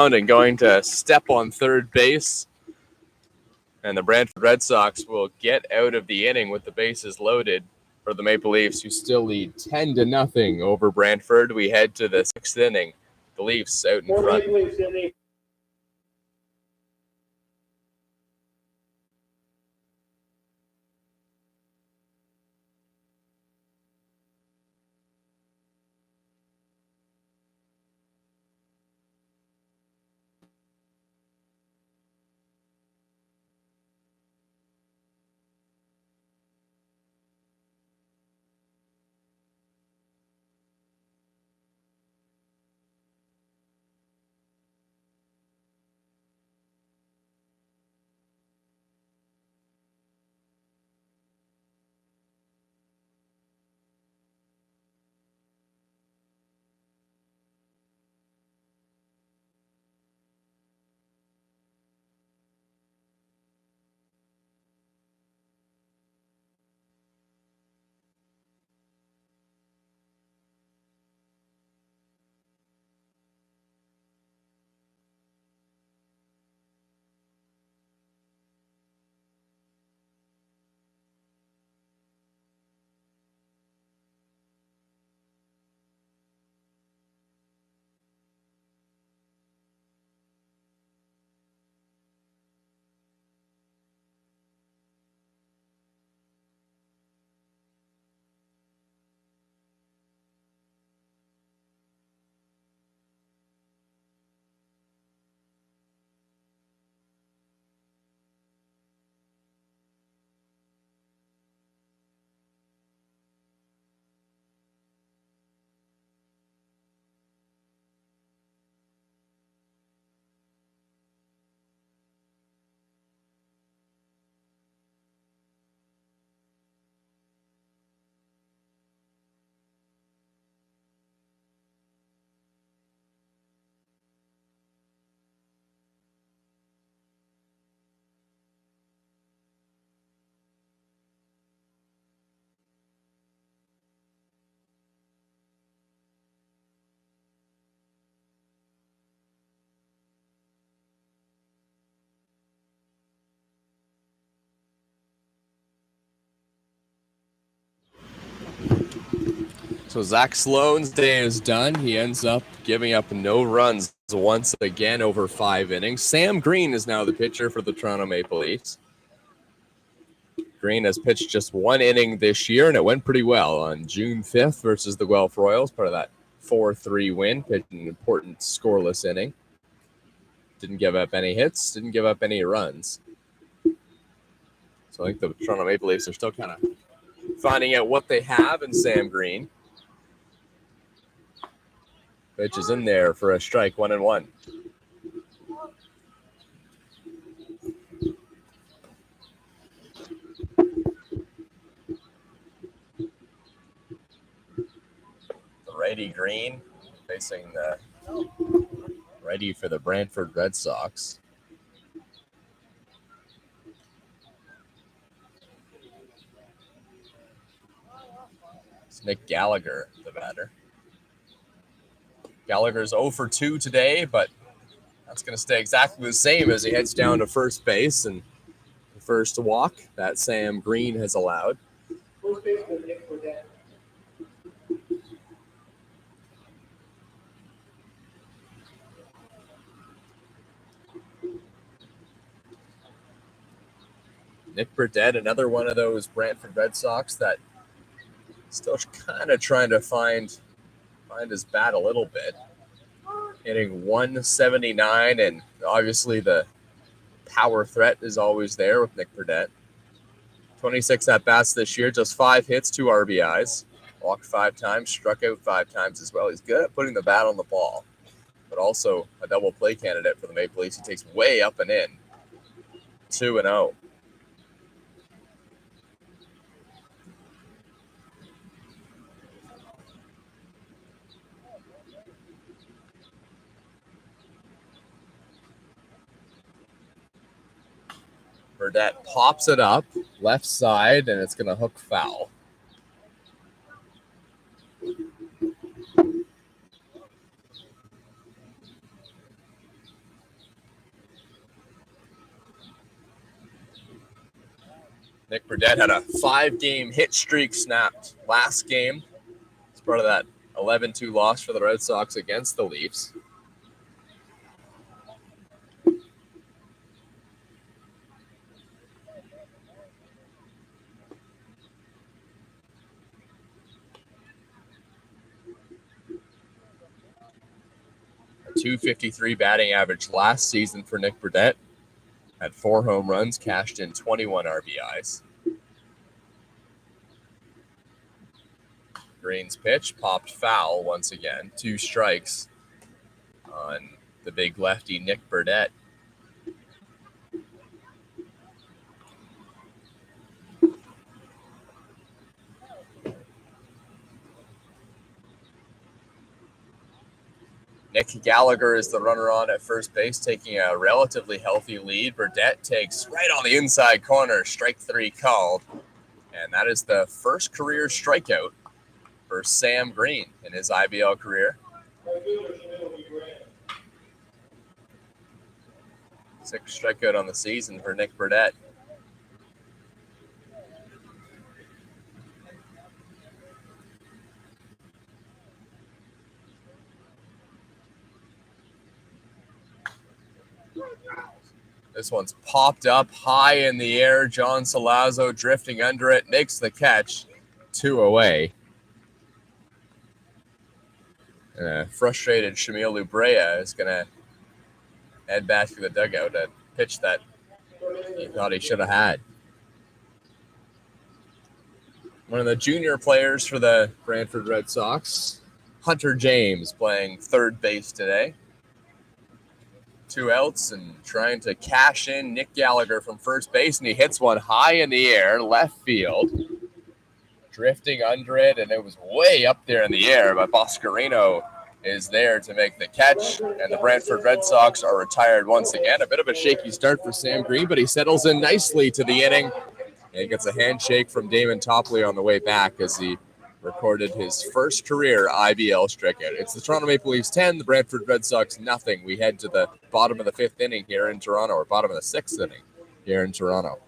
and going to step on third base. And the Brantford Red Sox will get out of the inning with the bases loaded for the Maple Leafs, who still lead 10-0 over Brantford. We head to the sixth inning. The Leafs out in front. So Zach Sloan's day is done. He ends up giving up no runs once again over 5 innings. Sam Green is now the pitcher for the Toronto Maple Leafs. Green has pitched just 1 inning this year, and it went pretty well on June 5th versus the Guelph Royals, part of that 4-3 win, pitched an important scoreless inning. Didn't give up any hits, didn't give up any runs. So I think the Toronto Maple Leafs are still kind of finding out what they have in Sam Green. Pitch is in there for a strike, 1-1. The righty Green facing the righty for the Brantford Red Sox. It's Nick Gallagher, the batter. Gallagher's 0 for 2 today, but that's going to stay exactly the same as he heads down to first base. And the first walk that Sam Green has allowed. First baseman Nick Burdett. Nick Burdett, another one of those Brantford Red Sox that still kind of trying to find his bat a little bit. Hitting 179, and obviously the power threat is always there with Nick Burdett. 26 at-bats this year, just 5 hits, 2 RBIs. Walked 5 times, struck out 5 times as well. He's good at putting the bat on the ball, but also a double play candidate for the Maple Leafs. He takes way up and in. 2-0. Burdett pops it up left side, and it's going to hook foul. Nick Burdett had a 5-game hit streak snapped last game. It's part of that 11-2 loss for the Red Sox against the Leafs. A .253 batting average last season for Nick Burdett. Had 4 home runs, cashed in 21 RBIs. Green's pitch popped foul once again. 2 strikes on the big lefty Nick Burdett. Nick Gallagher is the runner on at first base, taking a relatively healthy lead. Burdett takes right on the inside corner, strike 3 called. And that is the first career strikeout for Sam Green in his IBL career. 6th strikeout on the season for Nick Burdett. This one's popped up high in the air. John Salazzo drifting under it, makes the catch. 2 away. Frustrated Shamil Ubrea is going to head back to the dugout and pitch that he thought he should have had. One of the junior players for the Brantford Red Sox, Hunter James, playing third base today. 2 outs and trying to cash in Nick Gallagher from first base, and he hits one high in the air, left field, drifting under it, and it was way up there in the air, but Boscarino is there to make the catch, and the Brantford Red Sox are retired once again. A bit of a shaky start for Sam Green, but he settles in nicely to the inning, and he gets a handshake from Damon Topley on the way back as he recorded his first career IBL strikeout. It's the Toronto Maple Leafs 10, the Brantford Red Sox nothing. We head to the bottom of the 5th inning here in Toronto, or bottom of the 6th inning here in Toronto.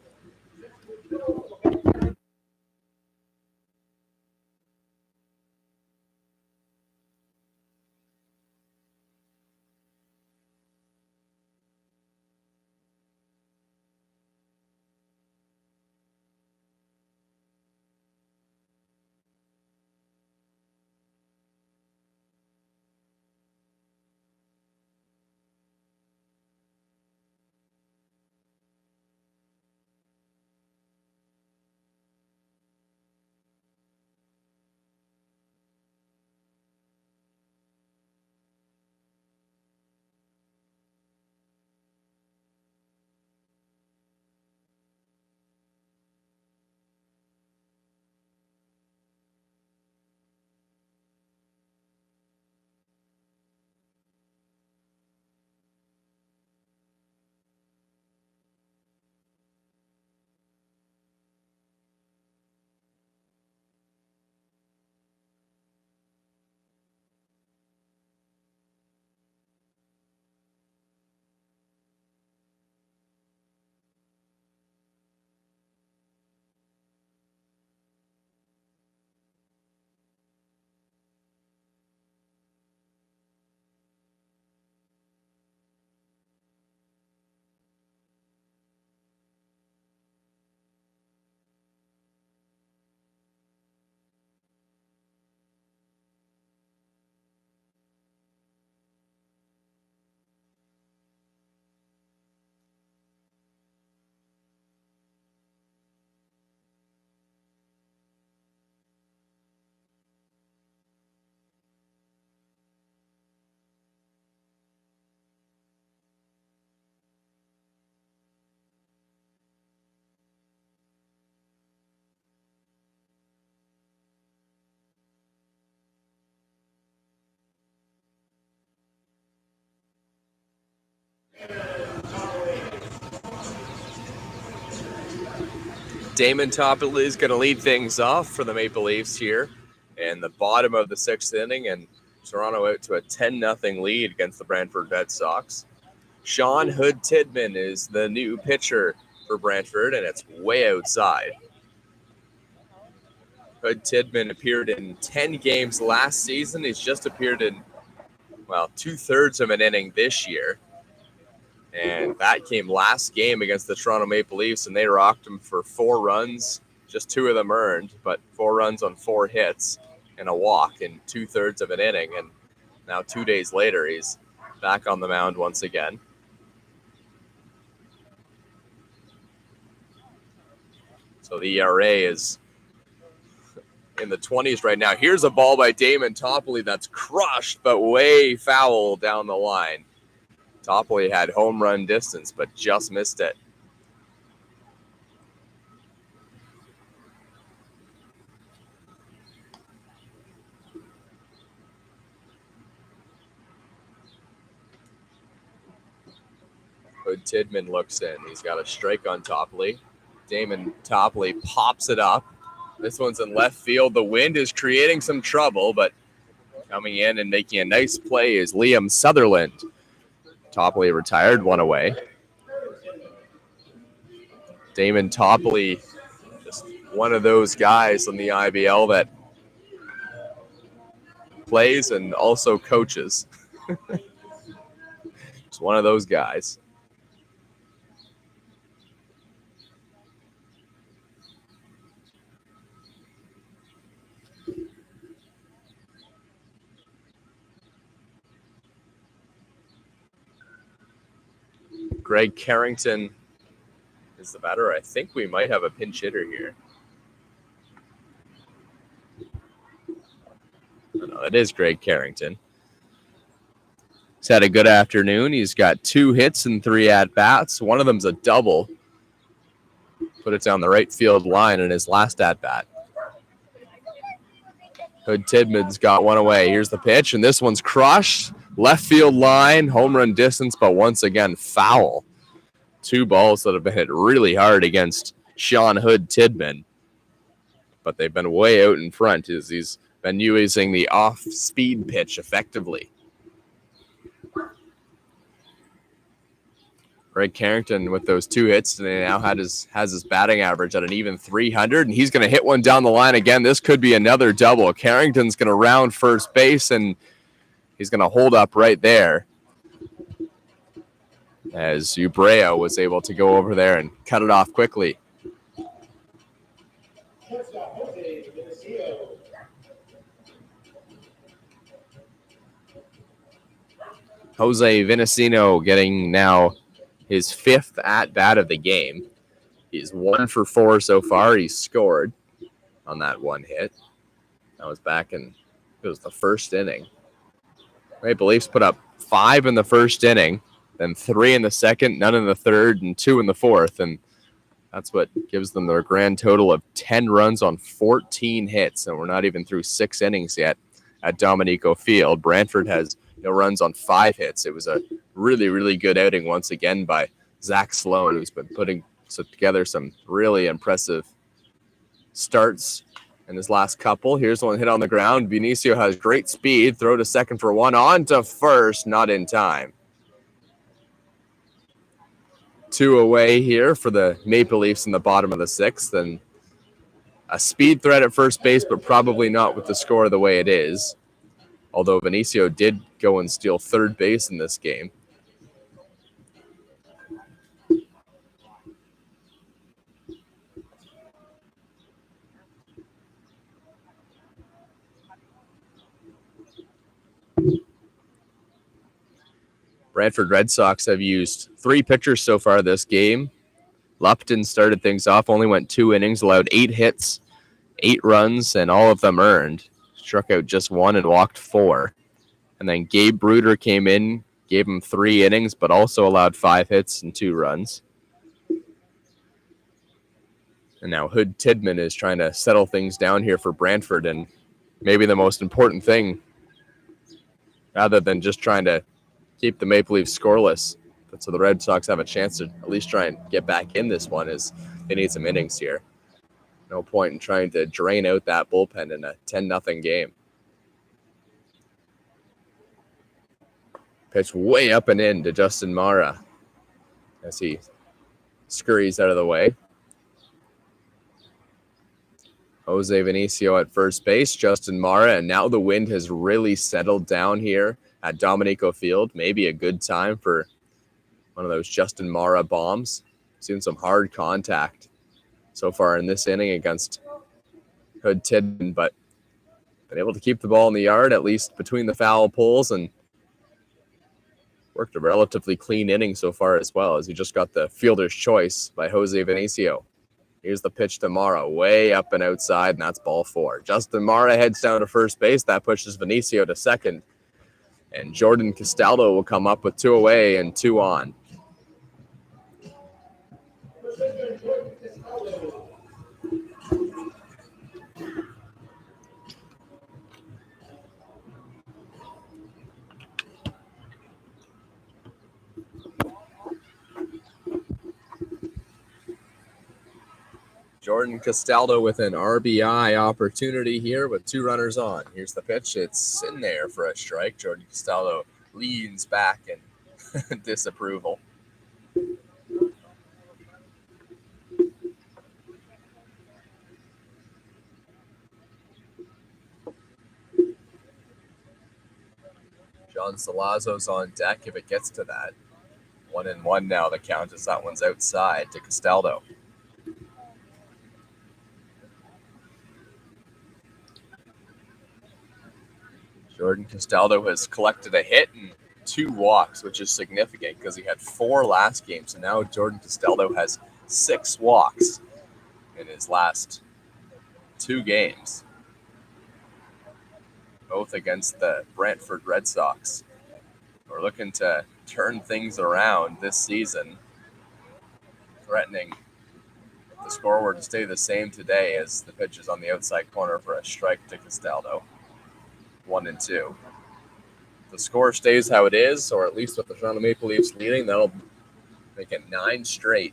Damon Topley is going to lead things off for the Maple Leafs here in the bottom of the 6th inning, and Toronto out to a 10-0 lead against the Brantford Red Sox. Sean Hood Tidman is the new pitcher for Brantford, and it's way outside. Hood Tidman appeared in 10 games last season. He's just appeared in, 2/3 of an inning this year. And that came last game against the Toronto Maple Leafs, and they rocked him for 4 runs. Just 2 of them earned, but 4 runs on 4 hits and a walk in 2/3 of an inning. And now 2 days later, he's back on the mound once again. So the ERA is in the 20s right now. Here's a ball by Damon Topley that's crushed, but way foul down the line. Topley had home run distance, but just missed it. Hood Tidman looks in. He's got a strike on Topley. Damon Topley pops it up. This one's in left field. The wind is creating some trouble, but coming in and making a nice play is Liam Sutherland. Topley retired, 1 away. Damon Topley, just one of those guys in the IBL that plays and also coaches. Just one of those guys. Greg Carrington is the batter. I think we might have a pinch hitter here. No, it is Greg Carrington. He's had a good afternoon. He's got 2 hits and 3 at-bats. One of them's a double. Put it down the right field line in his last at-bat. Hood Tidman's got 1 away. Here's the pitch, and this one's crushed. Left field line, home run distance, but once again, foul. 2 balls that have been hit really hard against Sean Hood Tidman. But they've been way out in front as he's been using the off-speed pitch effectively. Greg Carrington with those 2 hits, and he now has his batting average at an even 300, and he's going to hit one down the line again. This could be another double. Carrington's going to round first base, and he's going to hold up right there as Ubreo was able to go over there and cut it off quickly. Jose Vinicino getting now his 5th at-bat of the game. He's 1 for 4 so far. He's scored on that 1 hit. That was back in, it was the first inning. Maple Leafs put up 5 in the first inning, then 3 in the second, none in the third, and 2 in the fourth. And that's what gives them their grand total of 10 runs on 14 hits. And we're not even through 6 innings yet at Dominico Field. Brantford has no runs on 5 hits. It was a really, really good outing once again by Zach Sloan, who's been putting together some really impressive starts in his last couple. Here's one hit on the ground. Vinicio has great speed. Throw to second for 1. On to first. Not in time. 2 away here for the Maple Leafs in the bottom of the 6th. And a speed threat at first base, but probably not with the score the way it is. Although Vinicio did go and steal third base in this game. Brantford Red Sox have used 3 pitchers so far this game. Lupton started things off, only went 2 innings, allowed 8 hits, 8 runs, and all of them earned. Struck out just 1 and walked 4. And then Gabe Bruder came in, gave him 3 innings, but also allowed 5 hits and 2 runs. And now Hood Tidman is trying to settle things down here for Brantford. And maybe the most important thing, rather than just trying to keep the Maple Leafs scoreless, so the Red Sox have a chance to at least try and get back in this one, is they need some innings here. No point in trying to drain out that bullpen in a 10-0 game. Pitch way up and in to Justin Mara as he scurries out of the way. Jose Vinicio at first base, Justin Mara, and now the wind has really settled down here at Dominico Field. Maybe a good time for one of those Justin Mara bombs. Seen some hard contact so far in this inning against Hood Tidman, but been able to keep the ball in the yard, at least between the foul poles, and worked a relatively clean inning so far as well, as he just got the fielder's choice by Jose Vinicio. Here's the pitch to Mara, way up and outside, and that's ball 4. Justin Mara heads down to first base. That pushes Vinicio to second. And Jordan Castaldo will come up with 2 away and 2 on. Jordan Castaldo with an RBI opportunity here with 2 runners on. Here's the pitch. It's in there for a strike. Jordan Castaldo leans back in disapproval. John Salazzo's on deck if it gets to that. 1-1 now the count as that one's outside to Castaldo. Jordan Castaldo has collected a hit and 2 walks, which is significant because he had 4 last game. So now Jordan Castaldo has 6 walks in his last 2 games, both against the Brantford Red Sox. We're looking to turn things around this season, threatening if the score were to stay the same today as the pitch is on the outside corner for a strike to Castaldo. 1-2. If the score stays how it is, or at least with the Toronto Maple Leafs leading, that'll make it 9 straight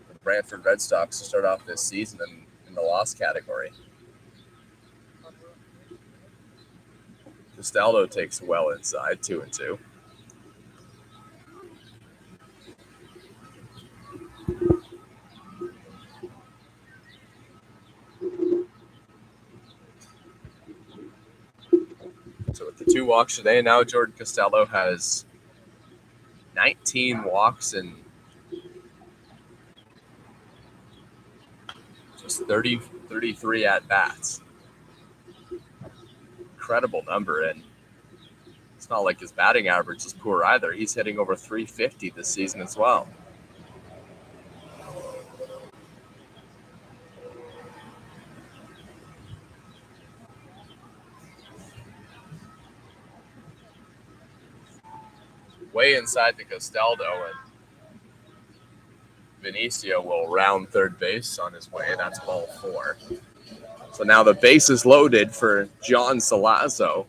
for the Brantford Red Sox to start off this season in the loss category. Castaldo takes well inside, 2-2. So with the 2 walks today, now Jordan Castaldo has 19 walks and just 33 at-bats. Incredible number, and it's not like his batting average is poor either. He's hitting over 350 this season as well. Way inside to Castaldo, and Vinicio will round third base on his way. That's ball 4. So now the base is loaded for John Salazzo.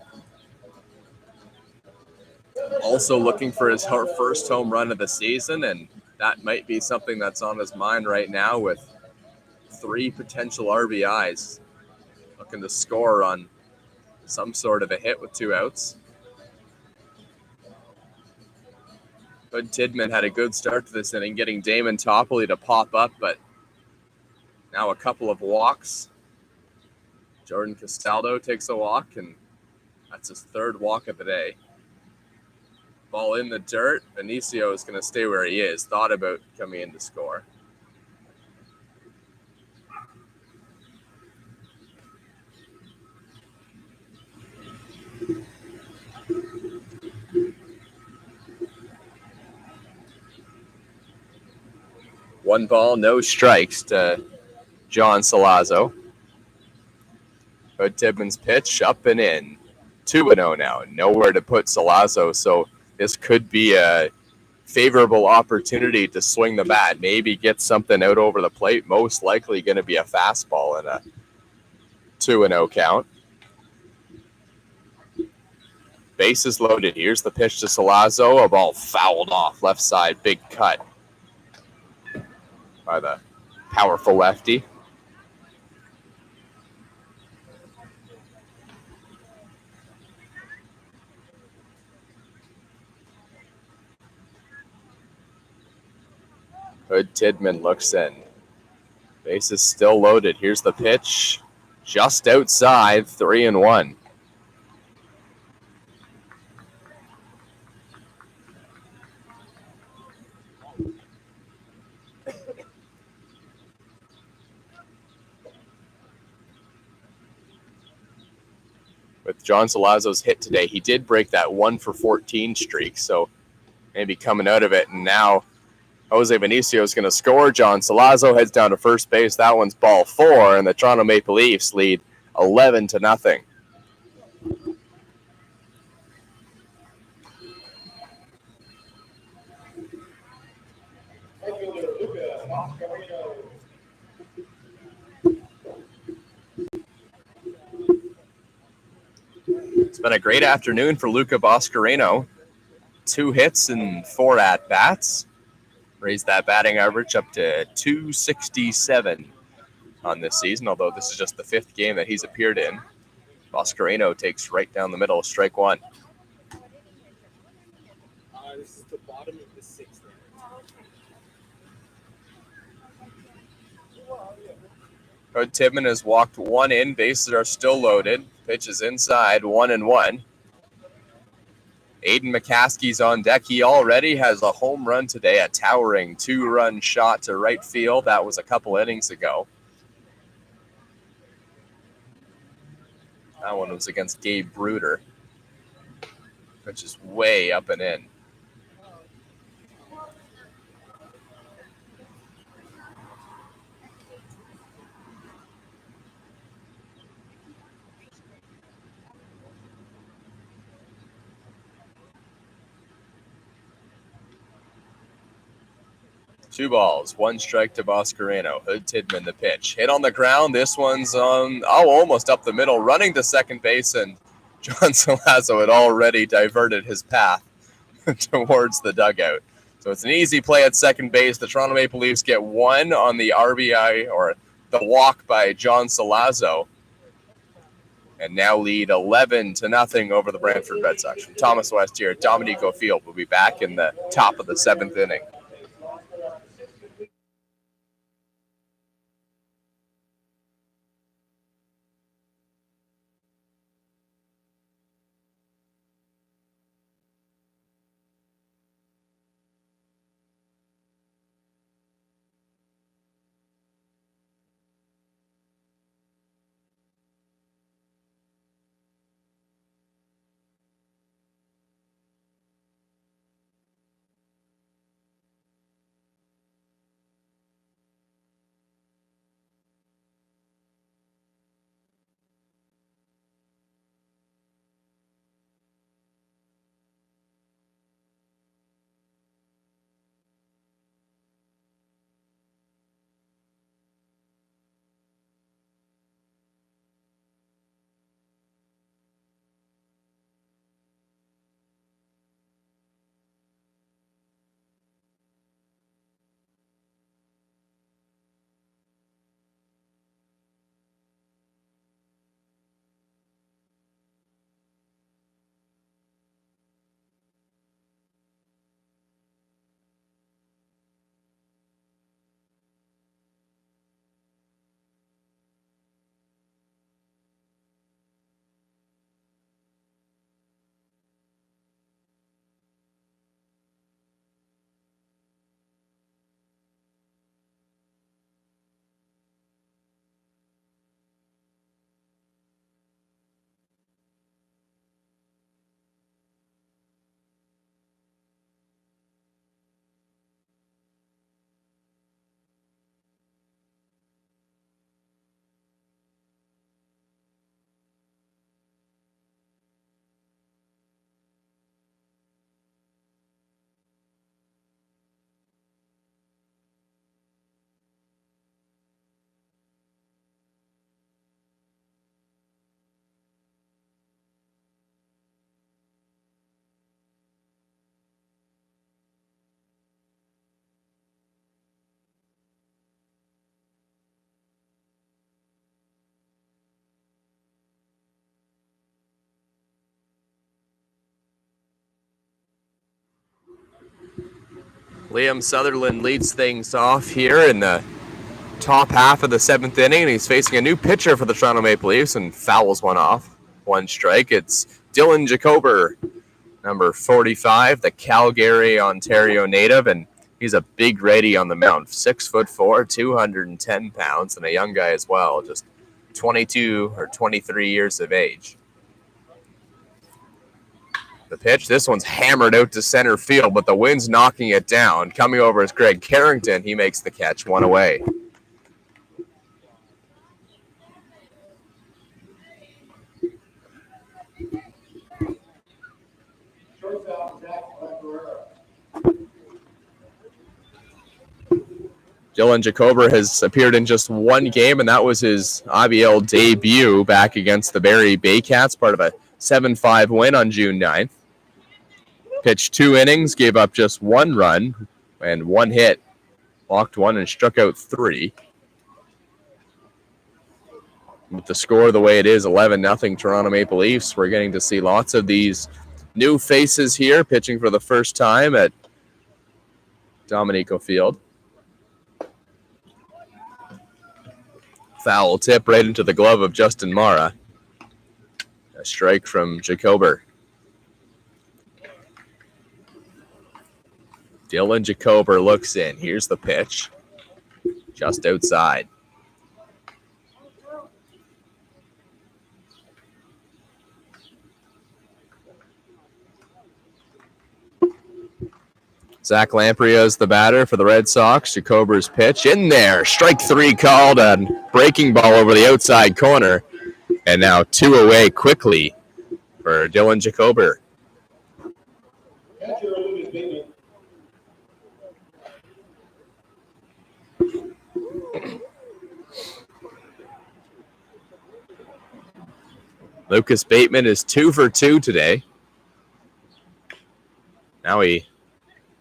Also looking for his first home run of the season, and that might be something that's on his mind right now with 3 potential RBIs. Looking to score on some sort of a hit with 2 outs. Hood Tidman had a good start to this inning, getting Damon Toppoli to pop up, but now a couple of walks. Jordan Castaldo takes a walk, and that's his 3rd walk of the day. Ball in the dirt. Vinicio is going to stay where he is. Thought about coming in to score. One ball, no strikes to John Salazzo. Hood Tidman's pitch up and in. 2-0 now. Nowhere to put Salazzo, so this could be a favorable opportunity to swing the bat, maybe get something out over the plate. Most likely going to be a fastball in a 2-0 count. Bases loaded. Here's the pitch to Salazzo. A ball fouled off left side. Big cut by the powerful lefty. Hood Tidman looks in. Base is still loaded. Here's the pitch. Just outside, 3-1. With John Salazzo's hit today, he did break that 1-for-14 streak, so maybe coming out of it. And now Jose Benicio is going to score. John Salazzo heads down to first base. That one's ball 4, and the Toronto Maple Leafs lead 11-0. It's been a great afternoon for Luca Boscarino. 2 hits and 4 at-bats. Raised that batting average up to .267 on this season, although this is just the 5th game that he's appeared in. Boscarino takes right down the middle, strike 1. This is the bottom of the 6th. Hood Tidman has walked 1 in. Bases are still loaded. Pitch is inside, 1-1. Aiden McCaskey's on deck. He already has a home run today, a towering 2-run shot to right field. That was a couple innings ago. That one was against Gabe Bruder, which is way up and in. Two balls, 1 strike to Boscarino. Hood Tidman the pitch. Hit on the ground. This one's almost up the middle, running to second base, and John Salazzo had already diverted his path towards the dugout. So it's an easy play at second base. The Toronto Maple Leafs get 1 on the RBI, or the walk by John Salazzo, and now lead 11-0 over the Brantford Red Sox. From Thomas West here at Dominico Field. We'll be back in the top of the 7th inning. Liam Sutherland leads things off here in the top half of the 7th inning, and he's facing a new pitcher for the Toronto Maple Leafs and fouls one off. 1 strike. It's Dylan Jacober, number 45, the Calgary, Ontario native, and he's a big righty on the mound. 6'4", 210 pounds, and a young guy as well, just 22 or 23 years of age. The pitch, this one's hammered out to center field, but the wind's knocking it down. Coming over is Greg Carrington. He makes the catch, 1 away. Dylan Jacober has appeared in just 1 game, and that was his IBL debut back against the Barrie Baycats, part of a 7-5 win on June 9th. Pitched 2 innings, gave up just 1 run and 1 hit, walked 1 and struck out 3. With the score the way it is, 11-0 Toronto Maple Leafs, we're getting to see lots of these new faces here pitching for the first time at Dominico Field. Foul tip right into the glove of Justin Mara. A strike from Jacober. Dylan Jacober looks in. Here's the pitch. Just outside. Zach Lamprey is the batter for the Red Sox. Jacober's pitch in there. Strike 3 called, a breaking ball over the outside corner. And now 2 away quickly for Dylan Jacober. Lucas Bateman is 2 for 2 today. Now he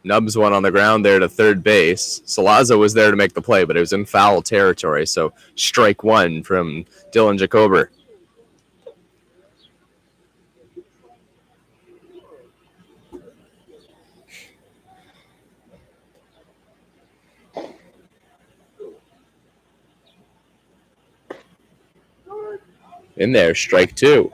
nubs one on the ground there to third base. Salaza was there to make the play, but it was in foul territory. So strike 1 from Dylan Jacober. In there, strike 2.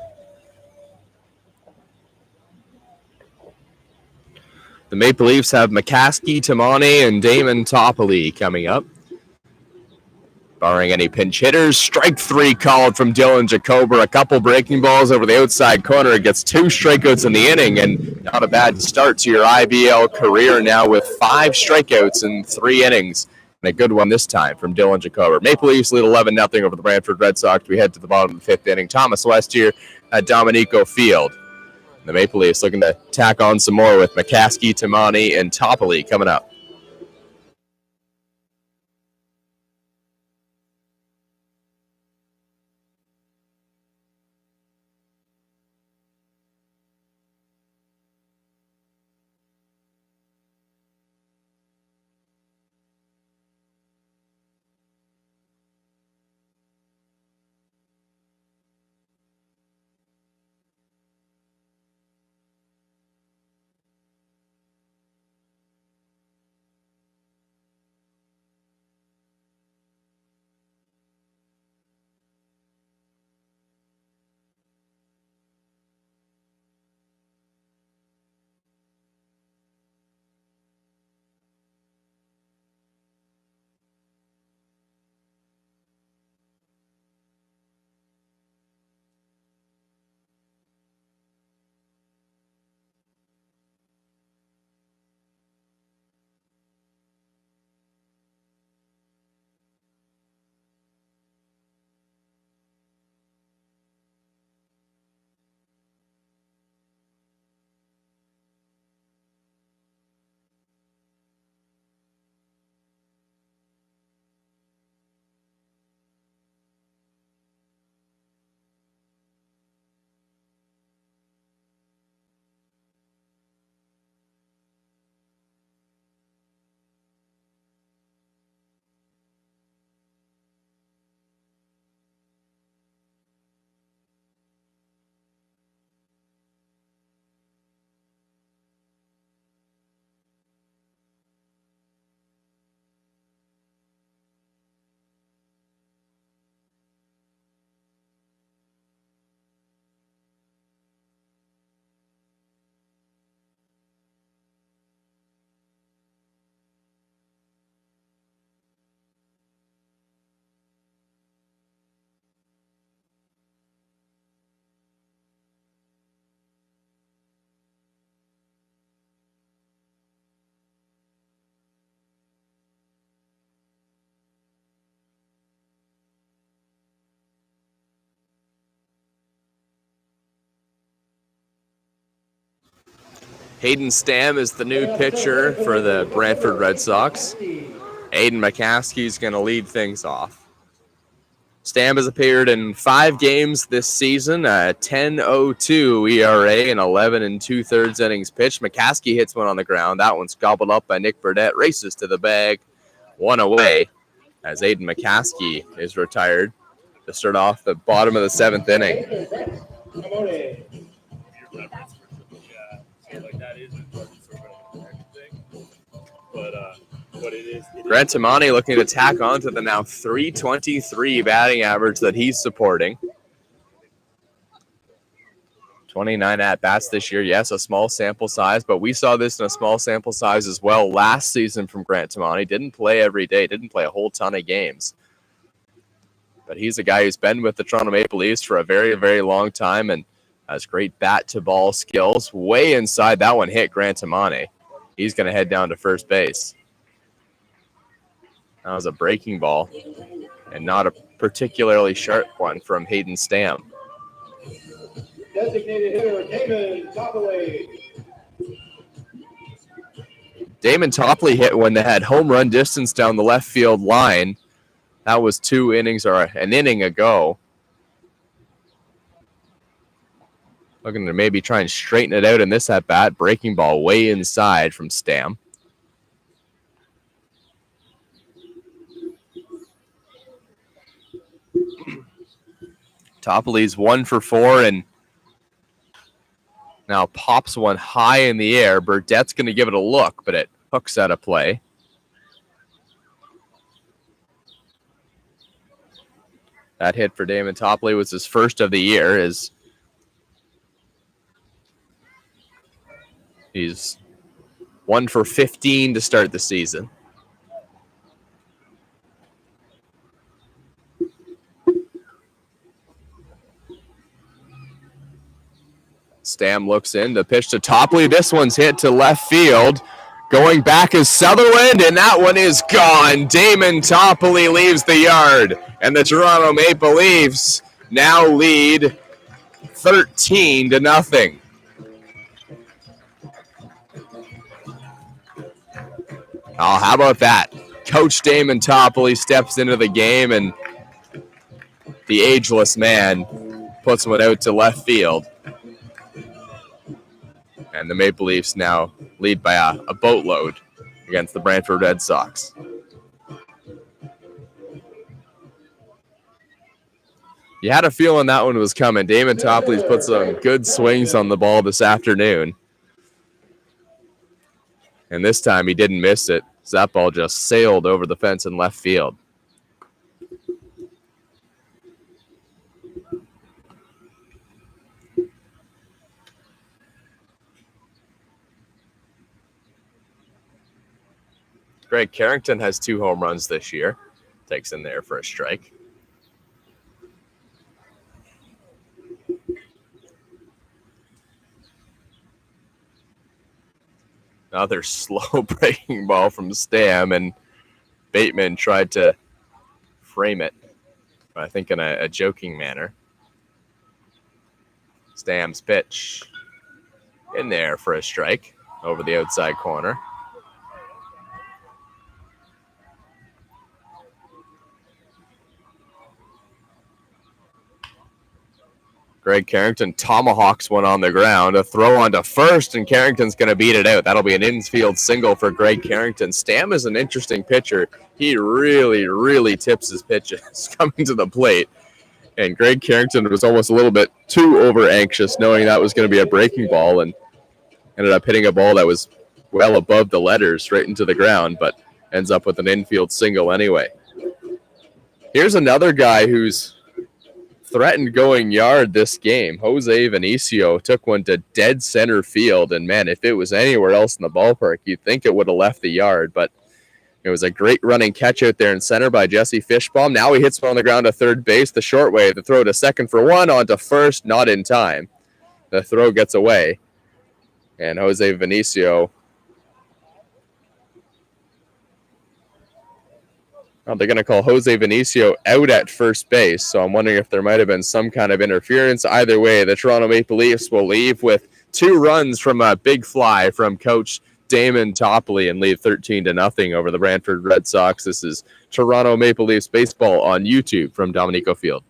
The Maple Leafs have McCaskey, Tamani, and Damon Toppoli coming up. Barring any pinch hitters, strike 3 called from Dylan Jacober. A couple breaking balls over the outside corner. It gets 2 strikeouts in the inning, and not a bad start to your IBL career now with 5 strikeouts in 3 innings. And a good one this time from Dylan Jacober. Maple Leafs lead 11-0 over the Brantford Red Sox. We head to the bottom of the 5th inning. Thomas West here at Dominico Field. The Maple Leafs looking to tack on some more with McCaskey, Tamani, and Toppoli coming up. Hayden Stam is the new pitcher for the Brantford Red Sox. Aiden McCaskey is going to lead things off. Stam has appeared in 5 games this season, a 10.02 ERA and 11 2/3 innings pitched. McCaskey hits one on the ground. That one's gobbled up by Nick Burdett, races to the bag, 1 away, as Aiden McCaskey is retired to start off the bottom of the 7th inning. Like that is but it is. Grant Tamani looking to tack on to the now .323 batting average that he's supporting. 29 at-bats this year. Yes, a small sample size, but we saw this in a small sample size as well last season from Grant Tamani. Didn't play every day, didn't play a whole ton of games. But he's a guy who's been with the Toronto Maple Leafs for a very, very long time and has great bat-to-ball skills. Way inside, that one hit Grant Tamani. He's going to head down to first base. That was a breaking ball and not a particularly sharp one from Hayden Stam. Designated hitter, Damon Topley. Damon Topley hit one that had home run distance down the left field line. That was 2 innings or an inning ago. Looking to maybe try and straighten it out in this at-bat. Breaking ball way inside from Stam. Topley's 1 for 4 and now pops one high in the air. Burdett's going to give it a look, but it hooks out of play. That hit for Damon Topley was his first of the year. He's 1 for 15 to start the season. Stam looks in, the pitch to Topley. This one's hit to left field. Going back is Sutherland, and that one is gone. Damon Topley leaves the yard, and the Toronto Maple Leafs now lead 13-0. Oh, how about that? Coach Damon Topley steps into the game, and the ageless man puts one out to left field. And the Maple Leafs now lead by a boatload against the Brantford Red Sox. You had a feeling that one was coming. Damon Topley's put some good swings on the ball this afternoon. And this time he didn't miss it. So that ball just sailed over the fence in left field. Greg Carrington has 2 home runs this year. Takes in there for a strike. Another slow breaking ball from Stam, and Bateman tried to frame it, I think in a joking manner. Stam's pitch in there for a strike over the outside corner. Greg Carrington tomahawks one on the ground. A throw onto first, and Carrington's going to beat it out. That'll be an infield single for Greg Carrington. Stam is an interesting pitcher. He really, really tips his pitches coming to the plate. And Greg Carrington was almost a little bit too over-anxious, knowing that was going to be a breaking ball, and ended up hitting a ball that was well above the letters straight into the ground, but ends up with an infield single anyway. Here's another guy who's threatened going yard this game. Jose Vinicio took one to dead center field, and man, if it was anywhere else in the ballpark, you'd think it would have left the yard, but it was a great running catch out there in center by Jesse Fishbaum. Now he hits one on the ground to third base the short way. The throw to second for 1, onto first, not in time. The throw gets away, and Jose Vinicio, they're going to call Jose Vinicio out at first base, so I'm wondering if there might have been some kind of interference. Either way, the Toronto Maple Leafs will leave with 2 runs from a big fly from Coach Damon Topley and lead 13-0 over the Brantford Red Sox. This is Toronto Maple Leafs baseball on YouTube from Dominico Field.